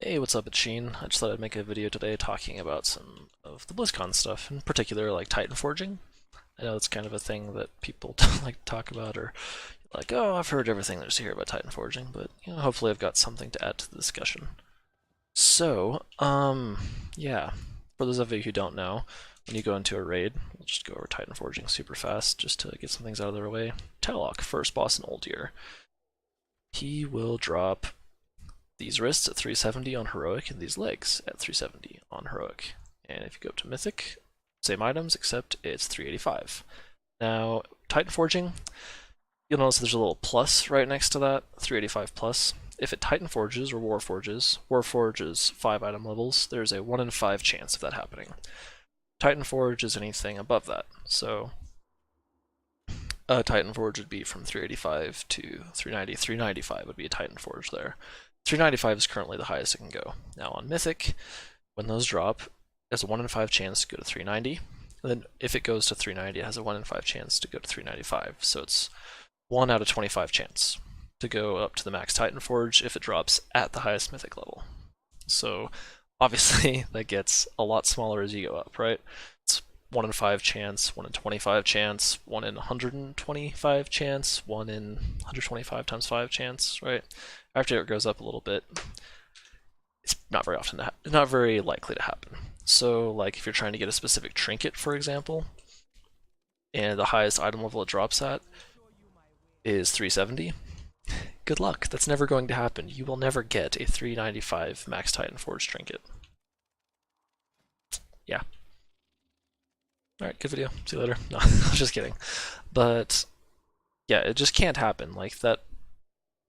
Hey, what's up, it's Sheen. I just thought I'd make a video today talking about some of the BlizzCon stuff, in particular like Titanforging. I know it's kind of a thing that people don't like to talk about, or like, oh, I've heard everything there's to hear about Titanforging, but hopefully I've got something to add to the discussion. So, yeah, for those of you who don't know, when you go into a raid, we'll just go over Titanforging super fast just to get some things out of the way. Talok, first boss in Old Year. He will drop these wrists at 370 on Heroic and these legs at 370 on Heroic. And if you go up to Mythic, same items except it's 385. Now, Titanforging, you'll notice there's a little plus right next to that, 385 plus. If it Titanforges or Warforges 5 item levels, there's a 1 in 5 chance of that happening. Titanforge is anything above that, so Titanforge would be from 385 to 390. 395 would be a Titanforge there. 395 is currently the highest it can go. Now on Mythic, when those drop, there's a 1 in 5 chance to go to 390. And then if it goes to 390, it has a 1 in 5 chance to go to 395. So it's 1 out of 25 chance to go up to the max Titanforge if it drops at the highest Mythic level. So obviously that gets a lot smaller as you go up, right? It's 1 in 5 chance, 1 in 25 chance, 1 in 125 chance, 1 in 125 times 5 chance, right? After it goes up a little bit, it's not very likely to happen. So, like if you're trying to get a specific trinket, for example, and the highest item level it drops at is 370, good luck. That's never going to happen. You will never get a 395 max Titanforge trinket. Yeah. Alright, good video. See you later. No, I was just kidding. But yeah, it just can't happen. Like that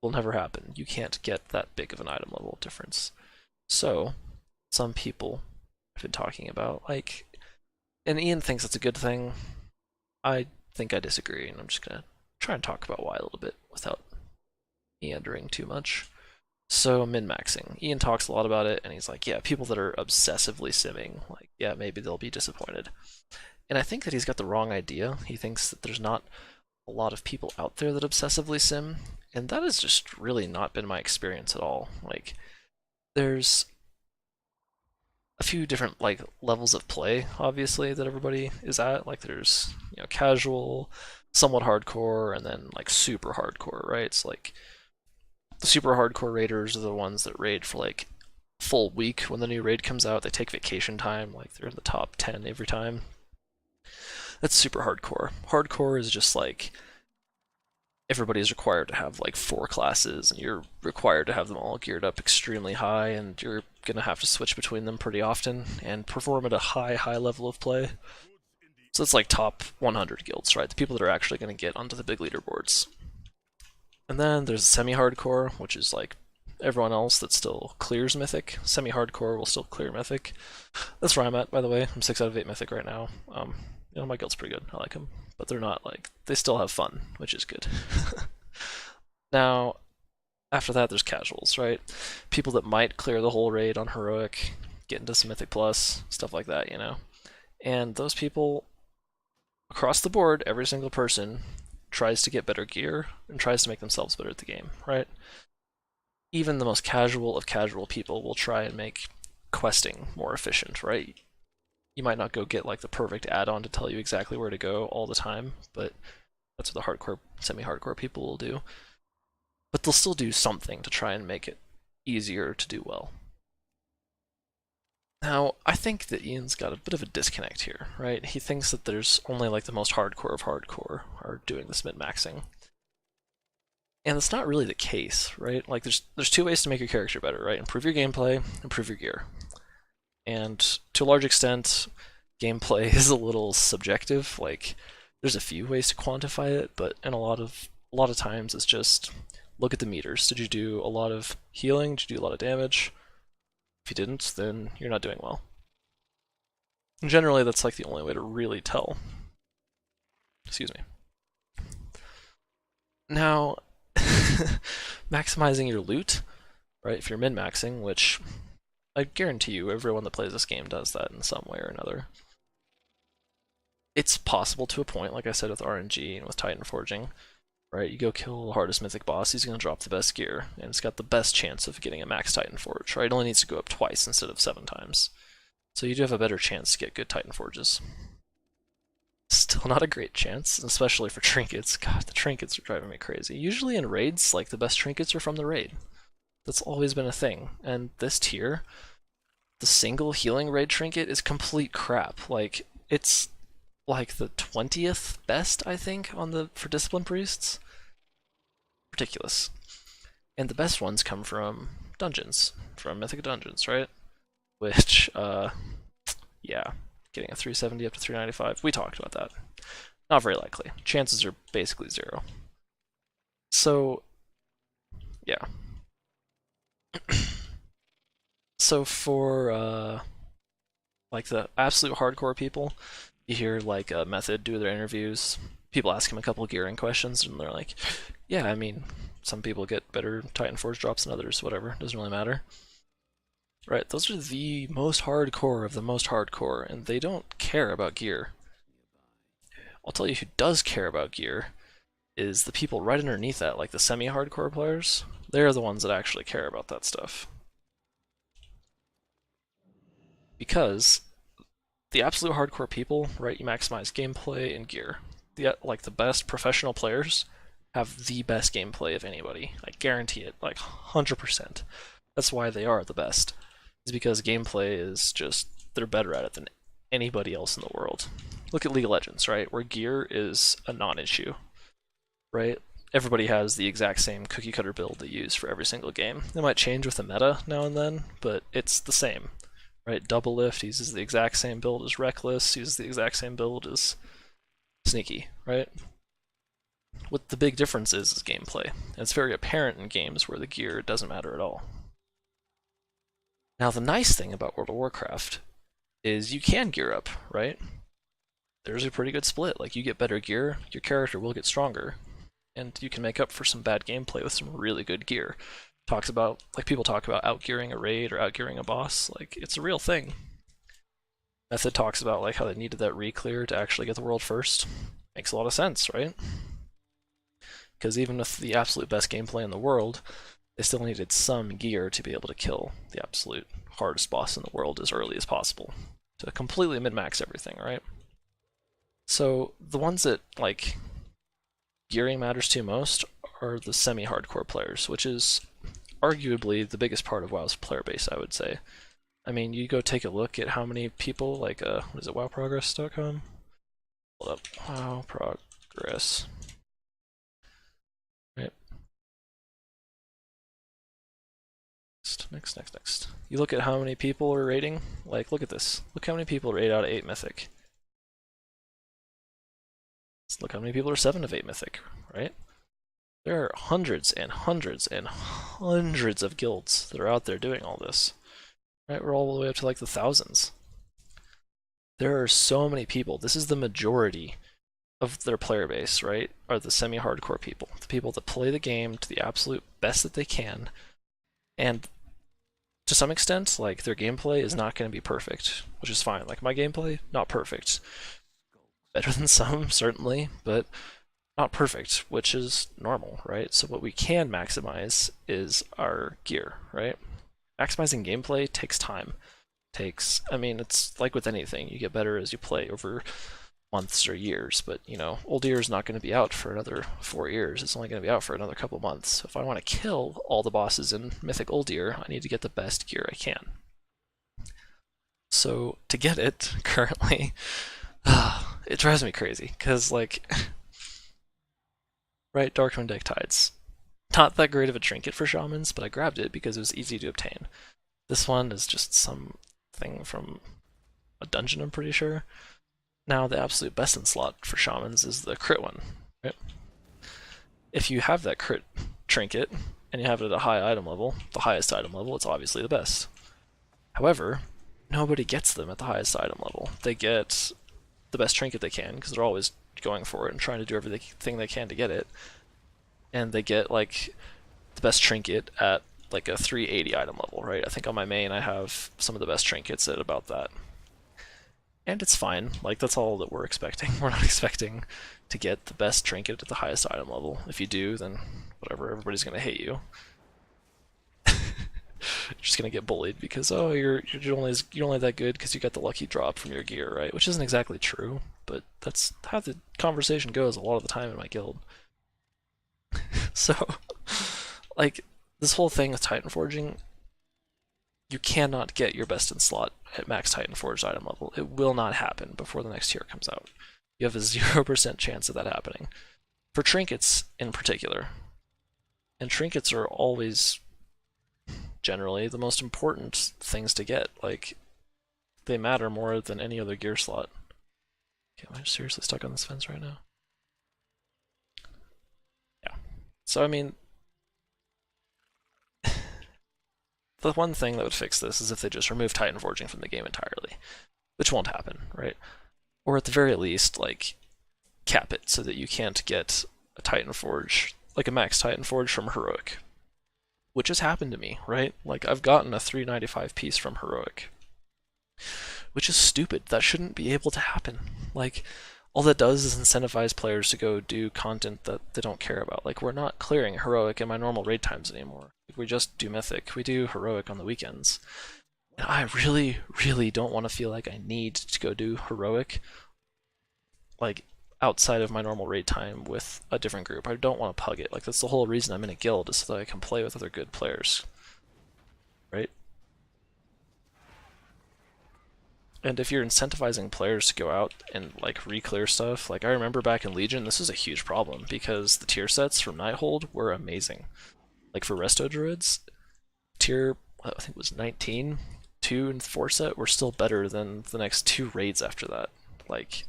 will never happen. You can't get that big of an item level difference. So, some people have been talking about, like, and Ian thinks it's a good thing. I think I disagree, and I'm just gonna try and talk about why a little bit without meandering too much. So, min-maxing. Ian talks a lot about it, and he's like, yeah, people that are obsessively simming, like, yeah, maybe they'll be disappointed. And I think that he's got the wrong idea. He thinks that there's not a lot of people out there that obsessively sim, and that has just really not been my experience at all. Like, there's a few different like levels of play, obviously, that everybody is at. Like, there's casual, somewhat hardcore, and then like super hardcore, right? It's like the super hardcore raiders are the ones that raid for like full week when the new raid comes out. They take vacation time, like they're in the top 10 every time. That's super hardcore. Hardcore is just like everybody is required to have like 4 classes, and you're required to have them all geared up extremely high, and you're gonna have to switch between them pretty often and perform at a high level of play. So it's like top 100 guilds, right? The people that are actually gonna get onto the big leaderboards. And then there's semi-hardcore, which is like everyone else that still clears Mythic. Semi-hardcore will still clear Mythic. That's where I'm at, by the way. I'm 6 out of 8 Mythic right now. My guild's pretty good. I like them. But they're not like, they still have fun, which is good. Now, after that, there's casuals, right? People that might clear the whole raid on Heroic, get into some Mythic Plus, stuff like that, And those people, across the board, every single person tries to get better gear and tries to make themselves better at the game, right? Even the most casual of casual people will try and make questing more efficient, right? You might not go get like the perfect add-on to tell you exactly where to go all the time, but that's what the hardcore, semi-hardcore people will do. But they'll still do something to try and make it easier to do well. Now, I think that Ian's got a bit of a disconnect here, right? He thinks that there's only like the most hardcore of hardcore are doing this min-maxing. And that's not really the case, right? Like there's 2 ways to make your character better, right? Improve your gameplay, improve your gear. And to a large extent, gameplay is a little subjective. Like, there's a few ways to quantify it, but in a lot of times it's just look at the meters. Did you do a lot of healing? Did you do a lot of damage? If you didn't, then you're not doing well. And generally, that's like the only way to really tell. Excuse me. Now, maximizing your loot, right? If you're min-maxing, which I guarantee you everyone that plays this game does that in some way or another. It's possible to a point, like I said with RNG and with Titanforging, right? You go kill the hardest mythic boss, he's going to drop the best gear, and it's got the best chance of getting a max Titanforge, right? It only needs to go up twice instead of 7 times. So you do have a better chance to get good Titanforges. Still not a great chance, especially for trinkets. God, the trinkets are driving me crazy. Usually in raids, like the best trinkets are from the raid. That's always been a thing. And this tier, the single healing raid trinket is complete crap. Like, it's like the 20th best, I think, on the for discipline priests. Ridiculous. And the best ones come from dungeons, from mythic dungeons, right? Which, yeah, getting a 370 up to 395. We talked about that. Not very likely. Chances are basically 0. So, yeah. So for like the absolute hardcore people, you hear like a Method do their interviews. People ask him a couple gearing questions, and they're like, "Yeah, I mean, some people get better Titanforge drops than others. Whatever, doesn't really matter." Right? Those are the most hardcore of the most hardcore, and they don't care about gear. I'll tell you who does care about gear is the people right underneath that, like the semi-hardcore players. They're the ones that actually care about that stuff. Because the absolute hardcore people, right, you maximize gameplay and gear. Like the best professional players have the best gameplay of anybody. I guarantee it, like 100%. That's why they are the best. Is because gameplay is just, they're better at it than anybody else in the world. Look at League of Legends, right, where gear is a non-issue, right? Everybody has the exact same cookie cutter build they use for every single game. It might change with the meta now and then, but it's the same. Right, Double Lift uses the exact same build as Reckless, uses the exact same build as Sneaky, right? What the big difference is gameplay. And it's very apparent in games where the gear doesn't matter at all. Now the nice thing about World of Warcraft is you can gear up, right? There's a pretty good split. Like, you get better gear, your character will get stronger, and you can make up for some bad gameplay with some really good gear. Talks about, like, people talk about outgearing a raid or outgearing a boss. Like, it's a real thing. Method talks about like how they needed that re-clear to actually get the world first. Makes a lot of sense, right? Because even with the absolute best gameplay in the world, they still needed some gear to be able to kill the absolute hardest boss in the world as early as possible, to completely min-max everything, right? So the ones that, like, gearing matters to most are the semi-hardcore players, which is arguably the biggest part of WoW's player base, I would say. I mean, you go take a look at how many people, like, what is it, wowprogress.com? Hold up, wowprogress. Right. Next. You look at how many people are rating, like, look at this. Look how many people are 8 out of 8 Mythic. Let's look how many people are 7 of 8 Mythic, right? There are hundreds and hundreds and hundreds of guilds that are out there doing all this. Right, we're all the way up to like the thousands. There are so many people. This is the majority of their player base, right? Are the semi-hardcore people. The people that play the game to the absolute best that they can. And to some extent, like, their gameplay is not going to be perfect, which is fine. Like, my gameplay, not perfect. Better than some, certainly, but not perfect, which is normal, right? So what we can maximize is our gear, right? Maximizing gameplay takes time. I mean, it's like with anything. You get better as you play over months or years, but, you know, Uldir is not going to be out for another 4 years. It's only going to be out for another couple months. So if I want to kill all the bosses in Mythic Uldir, I need to get the best gear I can. So to get it, currently, it drives me crazy, because, like, right, Darkmoon Deck Tides. Not that great of a trinket for shamans, but I grabbed it because it was easy to obtain. This one is just something from a dungeon, I'm pretty sure. Now, the absolute best in slot for shamans is the crit one, right? If you have that crit trinket, and you have it at a high item level, the highest item level, it's obviously the best. However, nobody gets them at the highest item level. They get the best trinket they can, because they're always going for it and trying to do everything they can to get it. And they get, like, the best trinket at like a 380 item level, right? I think on my main I have some of the best trinkets at about that. And it's fine. Like, that's all that we're expecting. We're not expecting to get the best trinket at the highest item level. If you do, then whatever, everybody's gonna hate you. You're just gonna get bullied because, oh, you're only that good because you got the lucky drop from your gear, right? Which isn't exactly true, but that's how the conversation goes a lot of the time in my guild. So, like, this whole thing with Titanforging, you cannot get your best in slot at max Titanforged item level. It will not happen before the next tier comes out. You have a 0% chance of that happening. For trinkets in particular. And trinkets are always generally the most important things to get. Like, they matter more than any other gear slot. Okay, am I seriously stuck on this fence right now? Yeah. So, I mean, the one thing that would fix this is if they just remove Titanforging from the game entirely, which won't happen, right? Or at the very least, like, cap it so that you can't get a Titanforge, like a max Titanforge from Heroic, which has happened to me, right? Like, I've gotten a 395 piece from Heroic, which is stupid. That shouldn't be able to happen. Like, all that does is incentivize players to go do content that they don't care about. Like, we're not clearing Heroic in my normal raid times anymore. Like, we just do Mythic. We do Heroic on the weekends. And I really, really don't want to feel like I need to go do Heroic, like, outside of my normal raid time with a different group. I don't want to pug it. Like, that's the whole reason I'm in a guild, is so that I can play with other good players. Right? And if you're incentivizing players to go out and like re-clear stuff, like I remember back in Legion, this was a huge problem because the tier sets from Nighthold were amazing. Like for Resto Druids, tier I think it was 19, 2 and 4 set were still better than the next 2 raids after that. Like,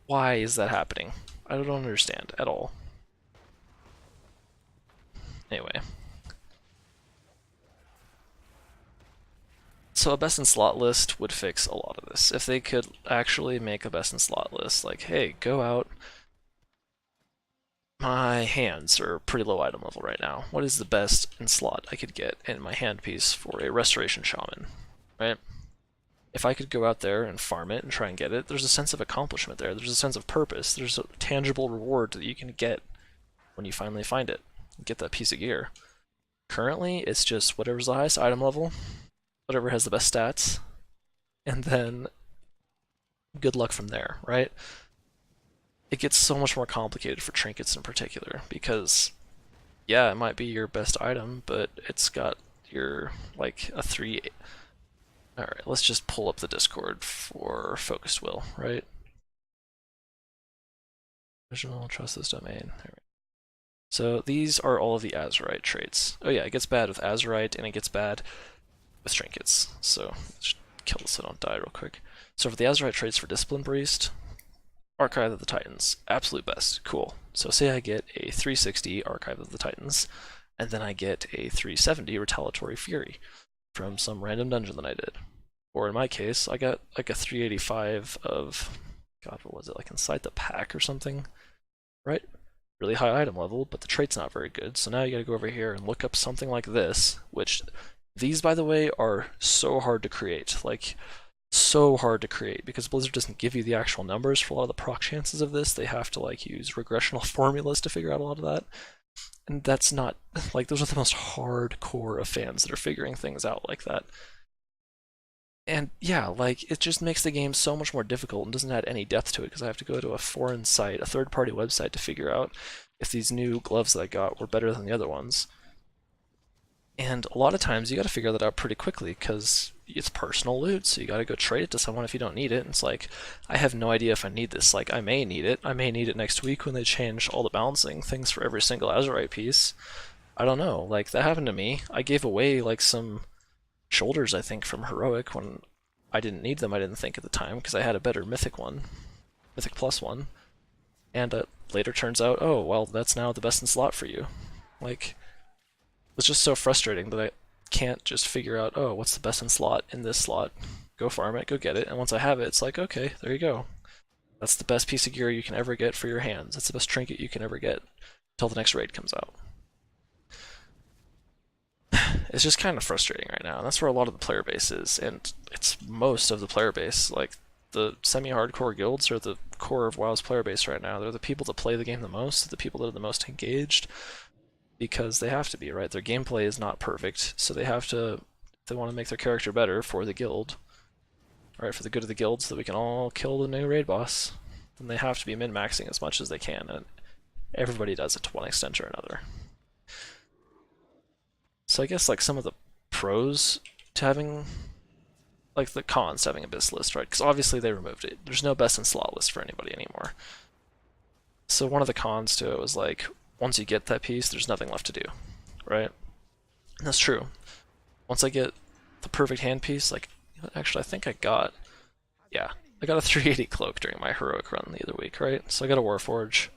why is that happening? I don't understand at all. Anyway. So a best in slot list would fix a lot of this. If they could actually make a best in slot list, like, hey, go out. My hands are pretty low item level right now. What is the best in slot I could get in my handpiece for a Restoration Shaman, right? If I could go out there and farm it and try and get it, there's a sense of accomplishment there. There's a sense of purpose. There's a tangible reward that you can get when you finally find it, get that piece of gear. Currently, it's just whatever's the highest item level, whatever has the best stats, and then good luck from there, right? It gets so much more complicated for trinkets in particular, because, yeah, it might be your best item, but it's got your, like, a 3... Alright, let's just pull up the Discord for Focused Will, right? Original, trust this domain. There we go. So these are all of the Azurite traits. Oh yeah, it gets bad with Azurite, and it gets bad with trinkets. So let's kill this so I don't die real quick. So for the Azurite traits for Discipline Priest, Archive of the Titans, absolute best, cool. So say I get a 360 Archive of the Titans, and then I get a 370 Retaliatory Fury from some random dungeon that I did. Or in my case, I got like a 385 of, God, what was it, like Inside the Pack or something, right? Really high item level, but the trait's not very good, so now you gotta go over here and look up something like this, which, these, by the way, are so hard to create, like, so hard to create, because Blizzard doesn't give you the actual numbers for a lot of the proc chances of this. They have to, like, use regressional formulas to figure out a lot of that, and that's not, like, those are the most hardcore of fans that are figuring things out like that. And yeah, like, it just makes the game so much more difficult and doesn't add any depth to it, because I have to go to a foreign site, a third-party website, to figure out if these new gloves that I got were better than the other ones. And a lot of times you gotta figure that out pretty quickly, because it's personal loot, so you gotta go trade it to someone if you don't need it. And it's like, I have no idea if I need this. Like, I may need it. I may need it next week when they change all the balancing things for every single Azurite piece. I don't know. Like, that happened to me. I gave away, like, some shoulders, I think, from Heroic when I didn't need them, I didn't think at the time, because I had a better Mythic one, Mythic Plus one, and it later turns out, oh, well, that's now the best in slot for you. Like, it's just so frustrating that I can't just figure out, oh, what's the best in slot in this slot, go farm it, go get it, and once I have it, it's like, okay, there you go. That's the best piece of gear you can ever get for your hands. That's the best trinket you can ever get until the next raid comes out. it's just kind of frustrating right now, and that's where a lot of the player base is, and it's most of the player base. Like, the semi-hardcore guilds are the core of WoW's player base right now. They're the people that play the game the most, the people that are the most engaged, because they have to be, right? Their gameplay is not perfect, so they have to, if they want to make their character better for the guild, right, for the good of the guild, so that we can all kill the new raid boss, then they have to be min-maxing as much as they can, and everybody does it to one extent or another. So I guess like some of the pros to having, like the cons to having a BIS list, right? Because obviously they removed it. There's no best in slot list for anybody anymore. So one of the cons to it was like, once you get that piece, there's nothing left to do, right? And that's true. Once I get the perfect hand piece, like, actually I think I got, yeah, I got a 380 cloak during my heroic run the other week, right? So I got a Warforge,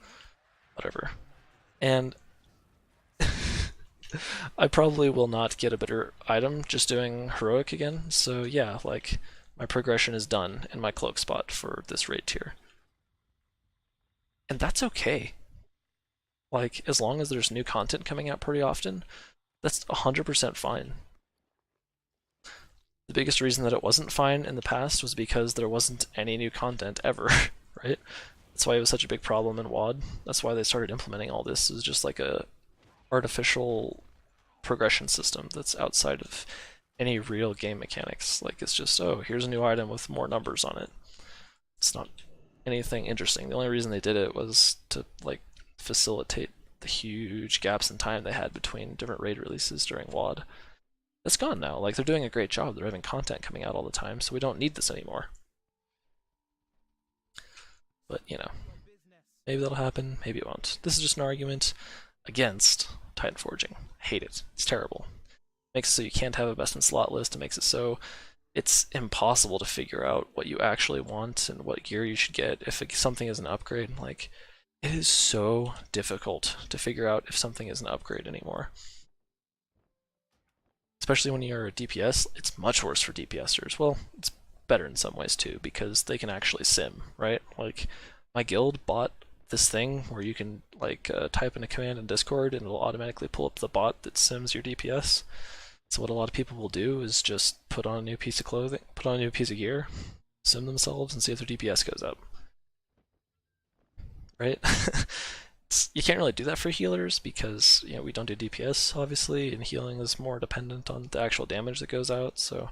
whatever. And I probably will not get a better item just doing heroic again, so yeah, like, my progression is done in my cloak spot for this raid tier. And that's okay. Like, as long as there's new content coming out pretty often, that's 100% fine. The biggest reason that it wasn't fine in the past was because there wasn't any new content ever, right? That's why it was such a big problem in WoD. That's why they started implementing all this, is just like a artificial progression system that's outside of any real game mechanics. Like, it's just, oh, here's a new item with more numbers on it. It's not anything interesting. The only reason they did it was to like facilitate the huge gaps in time they had between different raid releases during WoD. That's gone now. Like, they're doing a great job. They're having content coming out all the time, so we don't need this anymore. But, you know, maybe that'll happen, maybe it won't. This is just an argument against Titanforging. Hate it. It's terrible. Makes it so you can't have a best in slot list. It makes it so it's impossible to figure out what you actually want and what gear you should get if something is an upgrade. Like, it is so difficult to figure out if something is an upgrade anymore. Especially when you're a DPS, it's much worse for DPSers. Well, it's better in some ways too, because they can actually sim, right? Like, my guild bought this thing where you can like type in a command in Discord and it'll automatically pull up the bot that sims your DPS. So what a lot of people will do is just put on a new piece of clothing, put on a new piece of gear, sim themselves, and see if their DPS goes up. Right? You can't really do that for healers because, you know, we don't do DPS obviously, and healing is more dependent on the actual damage that goes out. So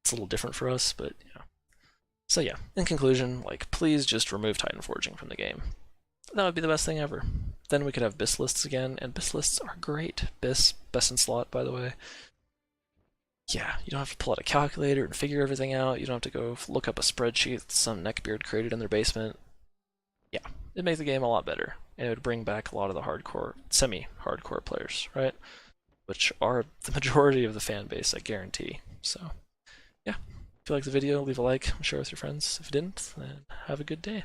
it's a little different for us, but you know. So yeah, in conclusion, like, please just remove Titanforging from the game. That would be the best thing ever. Then we could have BIS lists again, and BIS lists are great. BIS, best in slot, by the way. Yeah, you don't have to pull out a calculator and figure everything out. You don't have to go look up a spreadsheet that some neckbeard created in their basement. Yeah, it'd make the game a lot better, and it would bring back a lot of the hardcore, semi-hardcore players, right? Which are the majority of the fan base, I guarantee. So, yeah. If you liked the video, leave a like, share with your friends. If you didn't, then have a good day.